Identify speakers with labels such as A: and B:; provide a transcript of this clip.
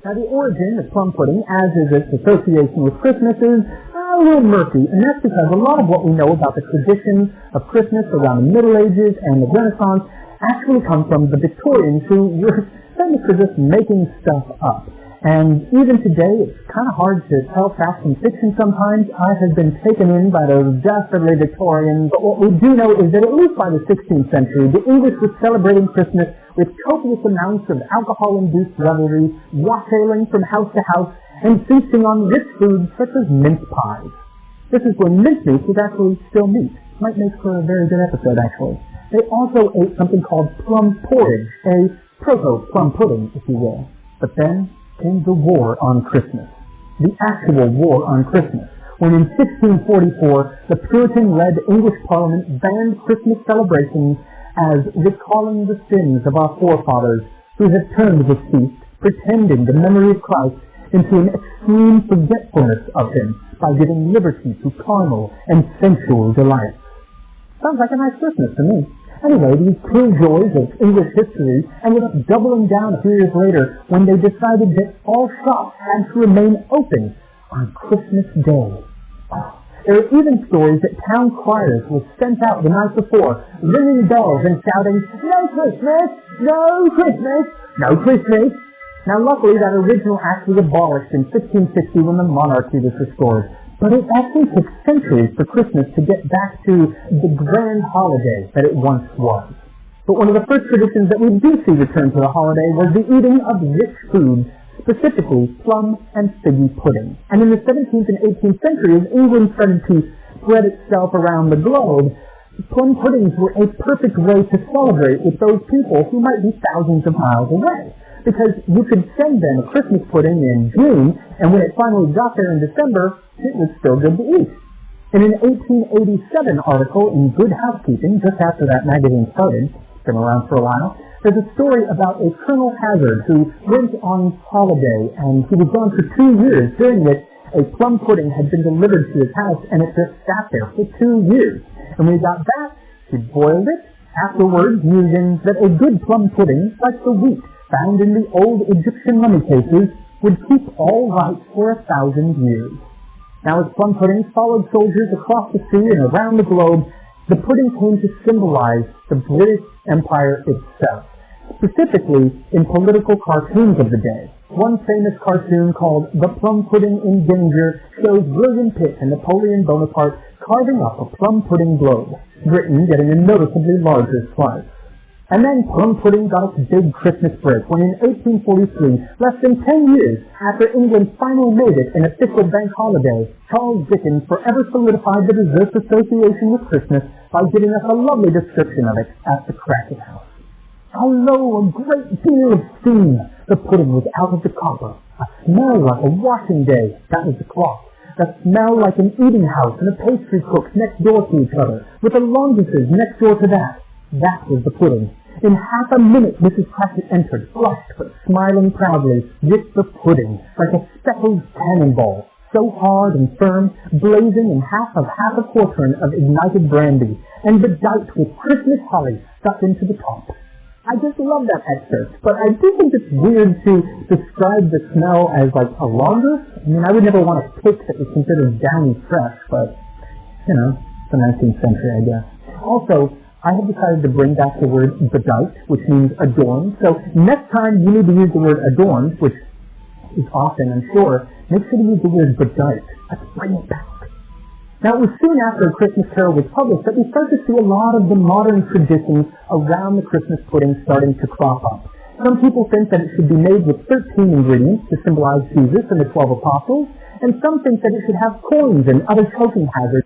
A: Now, the origin of plum pudding, as is its association with Christmas, is a little murky, and that's because a lot of what we know about the traditions of Christmas around the Middle Ages and the Renaissance actually come from the Victorians, who were famous for just making stuff up. And even today, it's kind of hard to tell fact from fiction sometimes. I have been taken in by those dastardly Victorians, but what we do know is that at least by the 16th century, the English were celebrating Christmas with copious amounts of alcohol-induced revelry, wassailing from house to house, and feasting on rich foods such as mince pies. This is when mincemeat was actually still meat. Might make for a very good episode, actually. They also ate something called plum porridge, a proto-plum pudding, if you will. But then came the War on Christmas. The actual War on Christmas, when in 1644 the Puritan-led English Parliament banned Christmas celebrations as recalling the sins of our forefathers who had turned this feast, pretending the memory of Christ, into an extreme forgetfulness of him by giving liberty to carnal and sensual delights. Sounds like a nice Christmas to me. Anyway, these true joys of English history ended up doubling down a few years later when they decided that all shops had to remain open on Christmas Day. There are even stories that town criers were sent out the night before, ringing bells and shouting, "No Christmas! No Christmas! No Christmas!" Now, luckily, that original act was abolished in 1660 when the monarchy was restored. But it actually took centuries for Christmas to get back to the grand holiday that it once was. But one of the first traditions that we do see return to the holiday was the eating of rich foods, specifically plum and figgy pudding. And in the 17th and 18th centuries, England started to spread itself around the globe. Plum puddings were a perfect way to celebrate with those people who might be thousands of miles away. Because you could send them a Christmas pudding in June, and when it finally got there in December, it was still good to eat. In an 1887 article in Good Housekeeping, just after that magazine started, it's been around for a while, there's a story about a Colonel Hazard who went on holiday, and he was gone for 2 years, during which a plum pudding had been delivered to his house, and it just sat there for 2 years. And when he got back, he boiled it, afterwards using that a good plum pudding, like the wheat found in the old Egyptian mummy cases, would keep all right for 1,000 years. Now, as plum puddings followed soldiers across the sea and around the globe, the pudding came to symbolize the British Empire itself, specifically in political cartoons of the day. One famous cartoon called The Plum Pudding in Danger shows William Pitt and Napoleon Bonaparte carving up a plum pudding globe, Britain getting a noticeably larger slice. And then plum pudding got its big Christmas break when in 1843, less than 10 years after England finally made it an official bank holiday, Charles Dickens forever solidified the dessert's association with Christmas by giving us a lovely description of it at the Crackit House. Although a great deal of steam, the pudding was out of the copper. A smell like a washing day, that was the cloth. A smell like an eating house and a pastry cook's next door to each other, with the laundresses next door to that. That was the pudding. In half a minute, Mrs. Crackit entered, flushed but smiling proudly, with the pudding, like a speckled cannonball, so hard and firm, blazing in half a quartern of ignited brandy, and bedight with Christmas holly stuck into the top. I just love that excerpt, but I do think it's weird to describe the smell as like a laundress. I mean, I would never want a pick that was considered downy fresh, but, you know, it's the 19th century, I guess. Also, I have decided to bring back the word bedight, which means adorned. So next time you need to use the word adorned, which is often, I'm sure, make sure to use the word bedight. Let's bring it back. Now, it was soon after A Christmas Carol was published that we start to see a lot of the modern traditions around the Christmas pudding starting to crop up. Some people think that it should be made with 13 ingredients to symbolize Jesus and the 12 apostles, and some think that it should have coins and other token hazards